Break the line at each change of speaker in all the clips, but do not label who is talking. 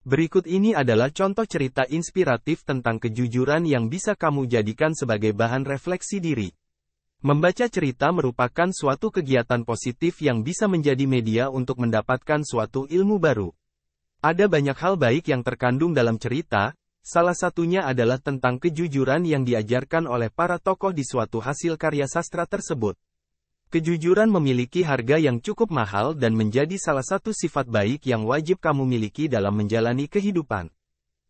Berikut ini adalah contoh cerita inspiratif tentang kejujuran yang bisa kamu jadikan sebagai bahan refleksi diri. Membaca cerita merupakan suatu kegiatan positif yang bisa menjadi media untuk mendapatkan suatu ilmu baru. Ada banyak hal baik yang terkandung dalam cerita, salah satunya adalah tentang kejujuran yang diajarkan oleh para tokoh di suatu hasil karya sastra tersebut. Kejujuran memiliki harga yang cukup mahal dan menjadi salah satu sifat baik yang wajib kamu miliki dalam menjalani kehidupan.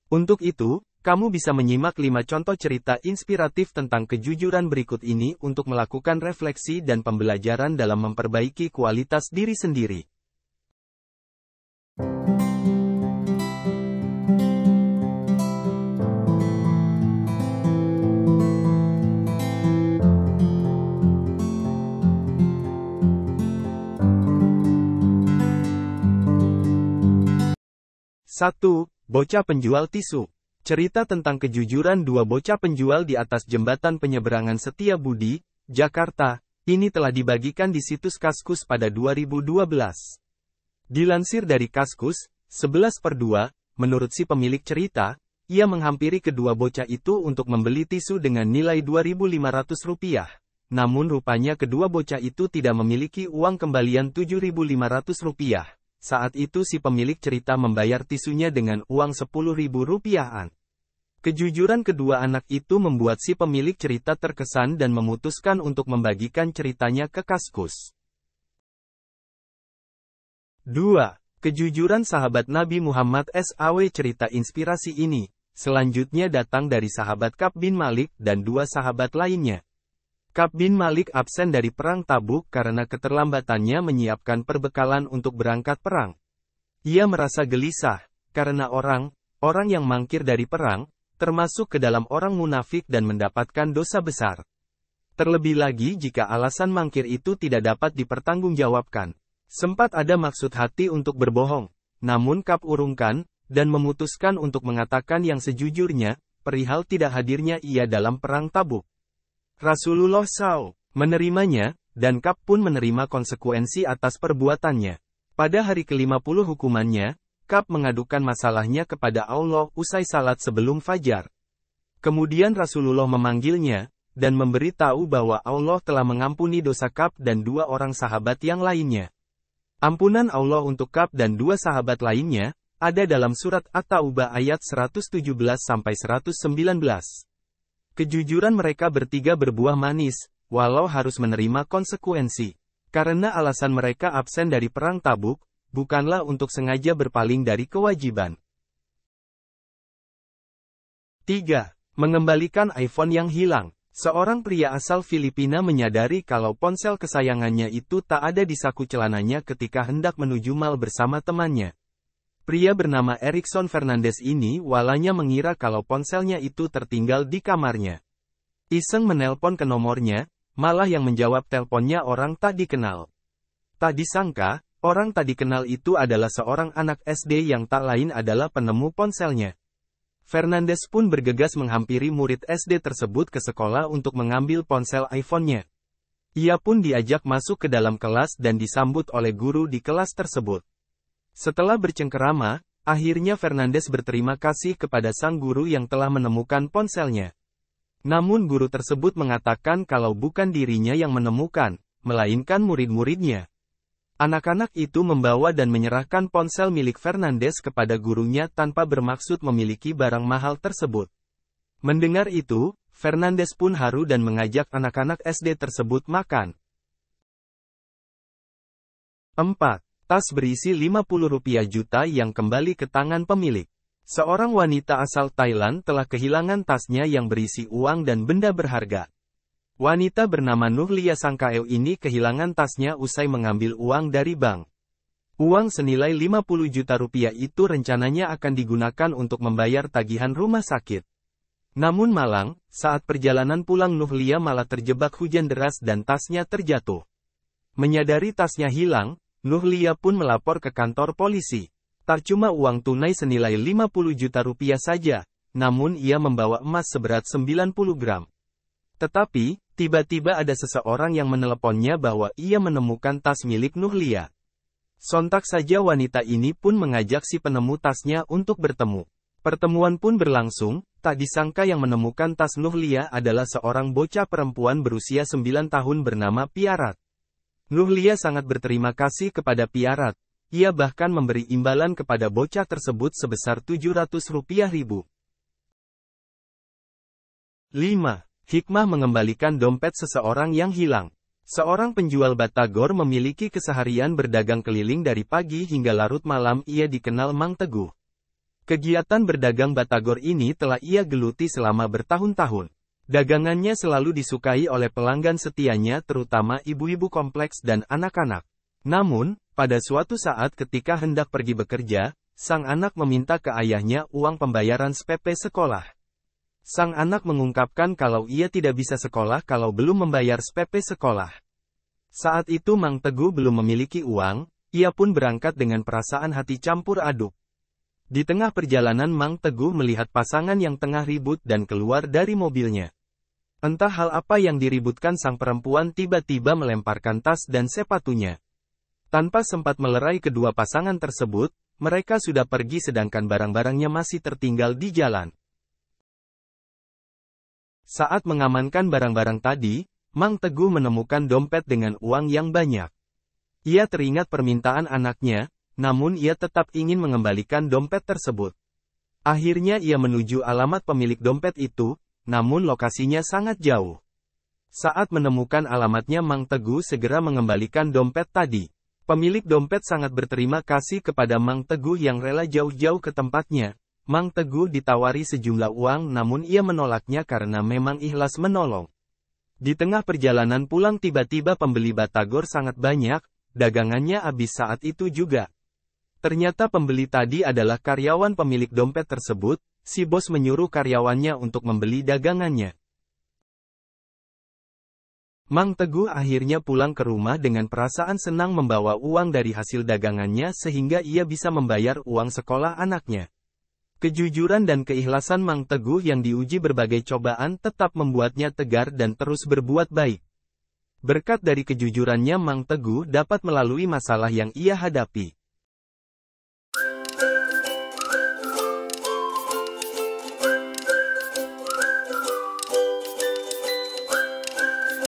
Untuk itu, kamu bisa menyimak 5 contoh cerita inspiratif tentang kejujuran berikut ini untuk melakukan refleksi dan pembelajaran dalam memperbaiki kualitas diri sendiri. Satu, bocah penjual tisu. Cerita tentang kejujuran dua bocah penjual di atas jembatan penyeberangan Setiabudi, Jakarta, ini telah dibagikan di situs Kaskus pada 2012. Dilansir dari Kaskus, 11/2, menurut si pemilik cerita, ia menghampiri kedua bocah itu untuk membeli tisu dengan nilai Rp2.500. Namun rupanya kedua bocah itu tidak memiliki uang kembalian Rp7.500. Saat itu si pemilik cerita membayar tisunya dengan uang Rp10.000. Kejujuran kedua anak itu membuat si pemilik cerita terkesan dan memutuskan untuk membagikan ceritanya ke Kaskus. 2. Kejujuran sahabat Nabi Muhammad SAW. Cerita inspirasi ini, selanjutnya datang dari sahabat Ka'b bin Malik dan dua sahabat lainnya. Ka'b bin Malik absen dari perang Tabuk karena keterlambatannya menyiapkan perbekalan untuk berangkat perang. Ia merasa gelisah, karena orang yang mangkir dari perang, termasuk ke dalam orang munafik dan mendapatkan dosa besar. Terlebih lagi jika alasan mangkir itu tidak dapat dipertanggungjawabkan. Sempat ada maksud hati untuk berbohong, namun Ka'b urungkan, dan memutuskan untuk mengatakan yang sejujurnya, perihal tidak hadirnya ia dalam perang Tabuk. Rasulullah SAW menerimanya, dan Ka'b pun menerima konsekuensi atas perbuatannya. Pada hari ke-50 hukumannya, Ka'b mengadukan masalahnya kepada Allah usai salat sebelum fajar. Kemudian Rasulullah memanggilnya, dan memberitahu bahwa Allah telah mengampuni dosa Ka'b dan dua orang sahabat yang lainnya. Ampunan Allah untuk Ka'b dan dua sahabat lainnya, ada dalam surat At-Taubah ayat 117-119. Kejujuran mereka bertiga berbuah manis, walau harus menerima konsekuensi. Karena alasan mereka absen dari perang Tabuk, bukanlah untuk sengaja berpaling dari kewajiban. 3. Mengembalikan iPhone yang hilang. Seorang pria asal Filipina menyadari kalau ponsel kesayangannya itu tak ada di saku celananya ketika hendak menuju mal bersama temannya. Pria bernama Erickson Fernandez ini walanya mengira kalau ponselnya itu tertinggal di kamarnya. Iseng menelpon ke nomornya, malah yang menjawab teleponnya orang tak dikenal. Tak disangka, orang tak dikenal itu adalah seorang anak SD yang tak lain adalah penemu ponselnya. Fernandez pun bergegas menghampiri murid SD tersebut ke sekolah untuk mengambil ponsel iPhone-nya. Ia pun diajak masuk ke dalam kelas dan disambut oleh guru di kelas tersebut. Setelah bercengkerama, akhirnya Fernandez berterima kasih kepada sang guru yang telah menemukan ponselnya. Namun guru tersebut mengatakan kalau bukan dirinya yang menemukan, melainkan murid-muridnya. Anak-anak itu membawa dan menyerahkan ponsel milik Fernandez kepada gurunya tanpa bermaksud memiliki barang mahal tersebut. Mendengar itu, Fernandez pun haru dan mengajak anak-anak SD tersebut makan. 4. Tas berisi Rp50 juta yang kembali ke tangan pemilik. Seorang wanita asal Thailand telah kehilangan tasnya yang berisi uang dan benda berharga. Wanita bernama Nuhlia Sangkaeo ini kehilangan tasnya usai mengambil uang dari bank. Uang senilai Rp50 juta itu rencananya akan digunakan untuk membayar tagihan rumah sakit. Namun malang, saat perjalanan pulang Nuhlia malah terjebak hujan deras dan tasnya terjatuh. Menyadari tasnya hilang, Nuhlia pun melapor ke kantor polisi. Tak cuma uang tunai senilai Rp50 juta saja, namun ia membawa emas seberat 90 gram. Tetapi, tiba-tiba ada seseorang yang meneleponnya bahwa ia menemukan tas milik Nuhlia. Sontak saja wanita ini pun mengajak si penemu tasnya untuk bertemu. Pertemuan pun berlangsung, tak disangka yang menemukan tas Nuhlia adalah seorang bocah perempuan berusia 9 tahun bernama Piarat. Nuhlia sangat berterima kasih kepada Piarat. Ia bahkan memberi imbalan kepada bocah tersebut sebesar Rp700.000. 5. Hikmah mengembalikan dompet seseorang yang hilang. Seorang penjual batagor memiliki keseharian berdagang keliling dari pagi hingga larut malam. Ia dikenal Mang Teguh. Kegiatan berdagang batagor ini telah ia geluti selama bertahun-tahun. Dagangannya selalu disukai oleh pelanggan setianya, terutama ibu-ibu kompleks dan anak-anak. Namun, pada suatu saat ketika hendak pergi bekerja, sang anak meminta ke ayahnya uang pembayaran SPP sekolah. Sang anak mengungkapkan kalau ia tidak bisa sekolah kalau belum membayar SPP sekolah. Saat itu Mang Teguh belum memiliki uang, ia pun berangkat dengan perasaan hati campur aduk. Di tengah perjalanan Mang Teguh melihat pasangan yang tengah ribut dan keluar dari mobilnya. Entah hal apa yang diributkan, sang perempuan tiba-tiba melemparkan tas dan sepatunya. Tanpa sempat melerai kedua pasangan tersebut, mereka sudah pergi sedangkan barang-barangnya masih tertinggal di jalan. Saat mengamankan barang-barang tadi, Mang Teguh menemukan dompet dengan uang yang banyak. Ia teringat permintaan anaknya, namun ia tetap ingin mengembalikan dompet tersebut. Akhirnya ia menuju alamat pemilik dompet itu, namun lokasinya sangat jauh. Saat menemukan alamatnya, Mang Teguh segera mengembalikan dompet tadi. Pemilik dompet sangat berterima kasih kepada Mang Teguh yang rela jauh-jauh ke tempatnya. Mang Teguh ditawari sejumlah uang namun ia menolaknya karena memang ikhlas menolong. Di tengah perjalanan pulang tiba-tiba pembeli batagor sangat banyak, dagangannya habis saat itu juga. Ternyata pembeli tadi adalah karyawan pemilik dompet tersebut, si bos menyuruh karyawannya untuk membeli dagangannya. Mang Teguh akhirnya pulang ke rumah dengan perasaan senang membawa uang dari hasil dagangannya sehingga ia bisa membayar uang sekolah anaknya. Kejujuran dan keikhlasan Mang Teguh yang diuji berbagai cobaan tetap membuatnya tegar dan terus berbuat baik. Berkat dari kejujurannya Mang Teguh dapat melalui masalah yang ia hadapi.